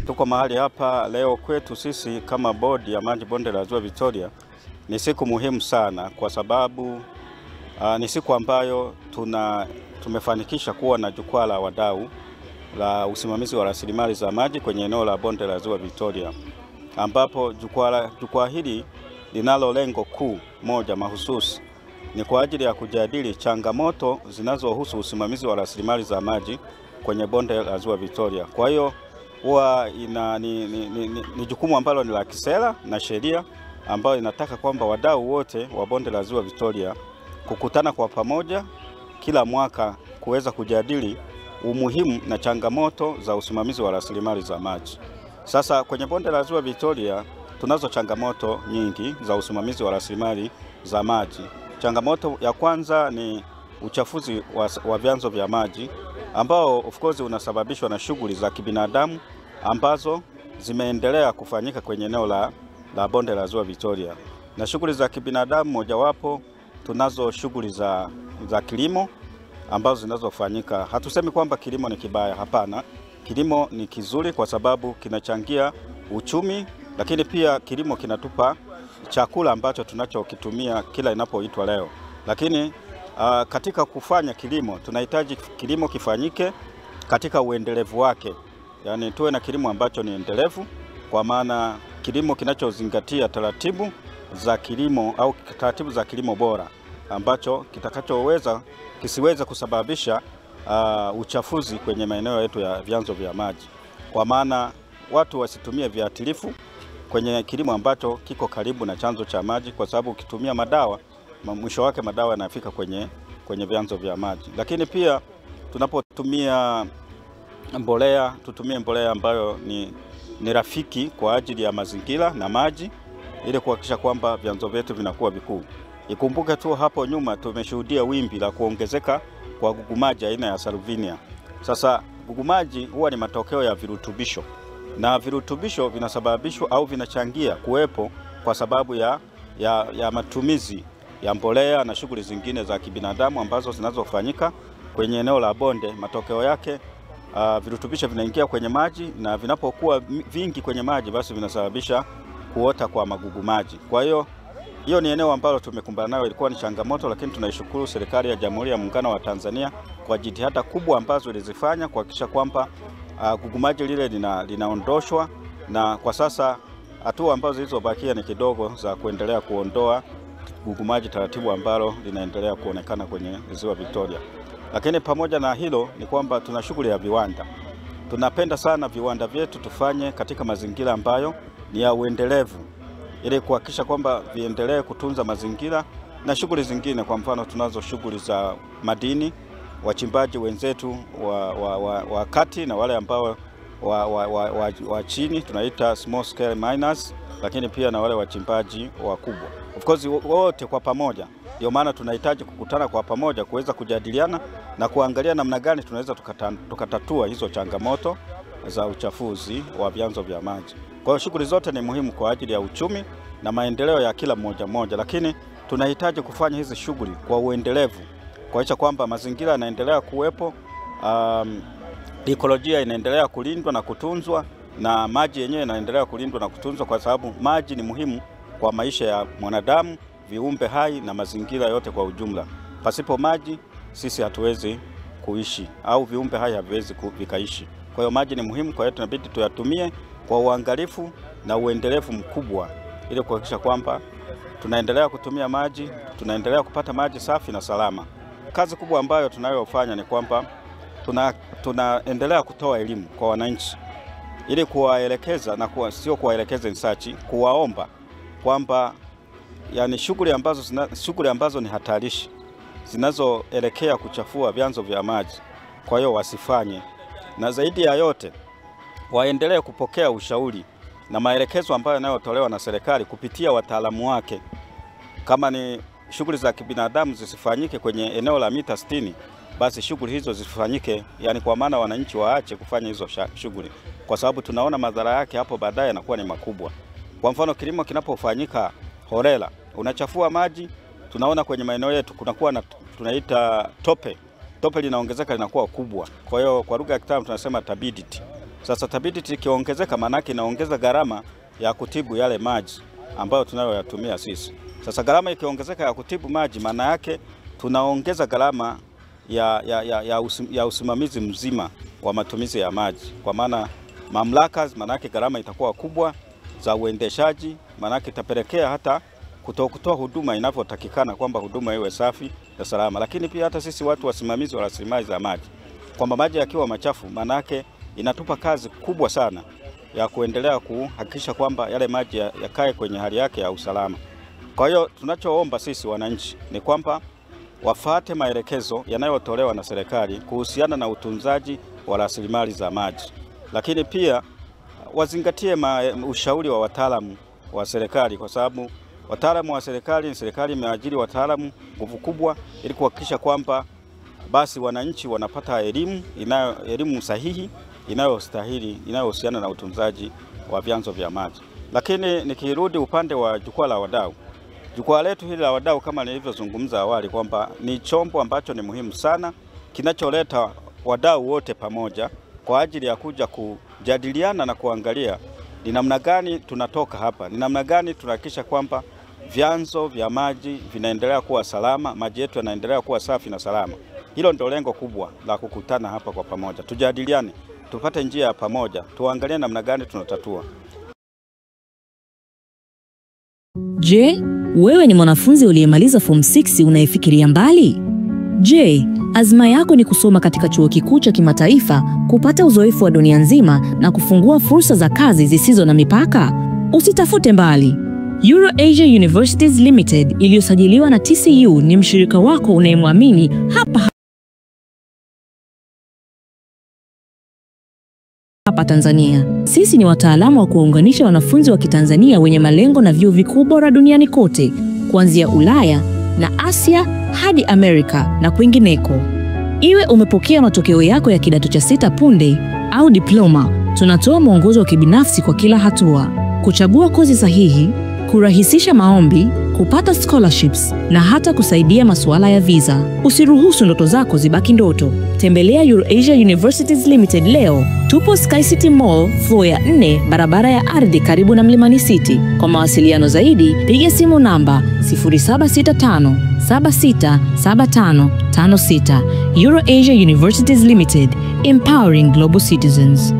Tuko mahali hapa leo kwetu sisi kama bodi ya maji bonde la Ziwa Victoria. Ni siku muhimu sana kwa sababu ni siku ambayo tumefanikisha kuwa na jukwaa la wadau la usimamizi wa rasilimali za maji kwenye eneo la bonde la Ziwa Victoria, ambapo jukwaa hili linalo lengo kuu moja mahususi ni kwa ajili ya kujadili changamoto zinazohusu usimamizi wa rasilimali za maji kwenye bonde la Ziwa Victoria. Kwa hiyo huwa ni jukumu ambalo ni la kisera na sheria ambayo inataka kwamba wadau wote wa bonde la Ziwa Victoria kukutana kwa pamoja kila mwaka kuweza kujadili umuhimu na changamoto za usimamizi wa rasilimali za maji. Sasa kwenye bonde la Ziwa Victoria tunazo changamoto nyingi za usimamizi wa rasilimali za maji. Changamoto ya kwanza ni uchafuzi wa vyanzo vya maji ambao of course unasababishwa na shughuli za kibinadamu ambazo zimeendelea kufanyika kwenye eneo la bonde la Ziwa Victoria. Na shughuli za kibinadamu mojawapo tunazo shughuli za kilimo ambazo zinazofanyika. Hatusemi kwamba kilimo ni kibaya, hapana. Kilimo ni kizuri kwa sababu kinachangia uchumi, lakini pia kilimo kinatupa chakula ambacho tunachokitumia kila inapoitwa leo. Lakini katika kufanya kilimo tunahitaji kilimo kifanyike katika uendelevu wake. Yaani tuwe na kilimo ambacho ni endelevu, kwa maana kilimo kinachozingatia taratibu za kilimo au taratibu za kilimo bora ambacho kisiweze kusababisha uchafuzi kwenye maeneo yetu ya vyanzo vya maji. Kwa maana watu wasitumie viuatilifu kwenye kilimo ambacho kiko karibu na chanzo cha maji, kwa sababu ukitumia madawa mwisho wake madawa yanafika kwenye vyanzo vya maji. Lakini pia tunapotumia mbolea, tutumie mbolea ambayo ni rafiki kwa ajili ya mazingira na maji ili kuhakikisha kwamba vyanzo vyetu vinakuwa vikuu. Ikumbuke tu hapo nyuma tumeshuhudia wimbi la kuongezeka kwa gugumaji aina ya Salvinia. Sasa gugumaji huwa ni matokeo ya virutubisho, na virutubisho vinasababishwa au vinachangia kuwepo kwa sababu ya matumizi ya mbolea na shughuli zingine za kibinadamu ambazo zinazofanyika kwenye eneo la bonde. Matokeo yake virutubisho vinaingia kwenye maji, na vinapokuwa vingi kwenye maji basi vinasababisha kuota kwa magugu maji. Kwa hiyo ni eneo ambalo tumekumbana nayo, ilikuwa ni changamoto, lakini tunaishukuru serikali ya Jamhuri ya Muungano wa Tanzania kwa jitihada kubwa ambazo ilizifanya kuhakikisha kwamba gugu maji lile linaondoshwa, na kwa sasa hatua ambazo zilizobakia ni kidogo za kuendelea kuondoa gugu maji taratibu ambalo linaendelea kuonekana kwenye Ziwa Victoria. Lakini pamoja na hilo ni kwamba tuna shughuli ya viwanda. Tunapenda sana viwanda vyetu tufanye katika mazingira ambayo ni ya uendelevu, ili kuhakikisha kwamba viendelee kutunza mazingira na shughuli zingine. Kwa mfano tunazo shughuli za madini, wachimbaji wenzetu wa kati na wale ambao wa chini tunaita small scale miners, lakini pia na wale wachimbaji wakubwa. Of course wote kwa pamoja. Ndio maana tunahitaji kukutana kwa pamoja kuweza kujadiliana na kuangalia namna gani tunaweza tukatatua hizo changamoto za uchafuzi wa vyanzo vya maji. Kwa hiyo shughuli zote ni muhimu kwa ajili ya uchumi na maendeleo ya kila mmoja, lakini tunahitaji kufanya hizi shughuli kwa uendelevu, kuhakikisha kwamba mazingira yanaendelea kuwepo, ekolojia inaendelea kulindwa na kutunzwa, na maji yenyewe yanaendelea kulindwa na kutunzwa, kwa sababu maji ni muhimu kwa maisha ya mwanadamu, viumbe hai na mazingira yote kwa ujumla. Pasipo maji sisi hatuwezi kuishi, au viumbe hai haviwezi vikaishi. Kwa hiyo maji ni muhimu, kwa hiyo tunabidi tuyatumie kwa uangalifu na uendelevu mkubwa ili kuhakikisha kwamba tunaendelea kutumia maji, tunaendelea kupata maji safi na salama. Kazi kubwa ambayo tunayofanya ni kwamba tunaendelea kutoa elimu kwa wananchi ili kuwaelekeza na sio kuwaelekeza insachi, kuwaomba kwamba yani shughuli ambazo ni hatarishi zinazoelekea kuchafua vyanzo vya maji, kwa hiyo wasifanye, na zaidi ya yote waendelee kupokea ushauri na maelekezo ambayo yanayotolewa na serikali kupitia wataalamu wake. Kama ni shughuli za kibinadamu zisifanyike kwenye eneo la mita 60, basi shughuli hizo zifanyike, yani kwa maana wananchi waache kufanya hizo shughuli, kwa sababu tunaona madhara yake hapo baadaye yanakuwa ni makubwa. Kwa mfano kilimo kinapofanyika holela, unachafua maji. Tunaona kwenye maeneo yetu kunakuwa na tunaita tope linaongezeka, linakuwa kubwa. Kwa hiyo kwa lugha ya kitaalamu tunasema turbidity. Sasa turbidity ikiongezeka, manake inaongeza gharama ya kutibu yale maji ambayo tunayoyatumia sisi. Sasa gharama ikiongezeka ya kutibu maji, maana yake tunaongeza gharama ya usimamizi mzima wa matumizi ya maji. Kwa maana mamlaka, maana yake gharama itakuwa kubwa za uendeshaji, maana yake itapelekea hata kutoa huduma inavyotakikana, kwamba huduma iwe safi na salama. Lakini pia hata sisi watu wasimamizi wa rasilimali za maji, kwamba maji yakiwa machafu, maana yake inatupa kazi kubwa sana ya kuendelea kuhakikisha kwamba yale maji yakae kwenye hali yake ya usalama. Kwa hiyo tunachoomba sisi wananchi ni kwamba wafuate maelekezo yanayotolewa na serikali kuhusiana na utunzaji wa rasilimali za maji, lakini pia wazingatie ushauri wa wataalamu wa serikali, kwa sababu wataalamu wa serikali imeajiri wataalamu nguvu kubwa ili kuhakikisha kwamba basi wananchi wanapata elimu sahihi inayostahili, inayohusiana na utunzaji wa vyanzo vya maji. Lakini nikirudi upande wa jukwaa la wadau, jukwaa letu hili la wadau kama nilivyozungumza awali kwamba ni chombo ambacho ni muhimu sana kinacholeta wadau wote pamoja kwa ajili ya kuja kujadiliana na kuangalia ni namna gani tunatoka hapa, ni namna gani tunahakikisha kwamba vyanzo vya maji vinaendelea kuwa salama, maji yetu yanaendelea kuwa safi na salama. Hilo ndio lengo kubwa la kukutana hapa kwa pamoja. Tujadiliane, tupate njia ya pamoja, tuangalie namna gani tunatatua. Je, wewe ni mwanafunzi uliyemaliza form 6 unayefikiria mbali? Je, azma yako ni kusoma katika chuo kikuu cha kimataifa, kupata uzoefu wa dunia nzima na kufungua fursa za kazi zisizo na mipaka? Usitafute mbali. EuroAsia Universities Limited iliyosajiliwa na TCU ni mshirika wako unayemwamini hapa Tanzania. Sisi ni wataalamu wa kuunganisha wanafunzi wa Kitanzania wenye malengo na vyuo vikuu bora duniani kote, kuanzia Ulaya na Asia hadi Amerika na kwingineko. Iwe umepokea matokeo yako ya kidato cha 6 punde au diploma, tunatoa mwongozo wa kibinafsi kwa kila hatua: kuchagua kozi sahihi, kurahisisha maombi, kupata scholarships na hata kusaidia masuala ya visa. Usiruhusu ndoto zako zibaki ndoto. Tembelea EuroAsia Universities Limited leo. Tupo Sky City Mall, floor ya 4, barabara ya ardhi karibu na Mlimani City. Kwa mawasiliano zaidi, piga simu namba 0765767556. EuroAsia Universities Limited, empowering global citizens.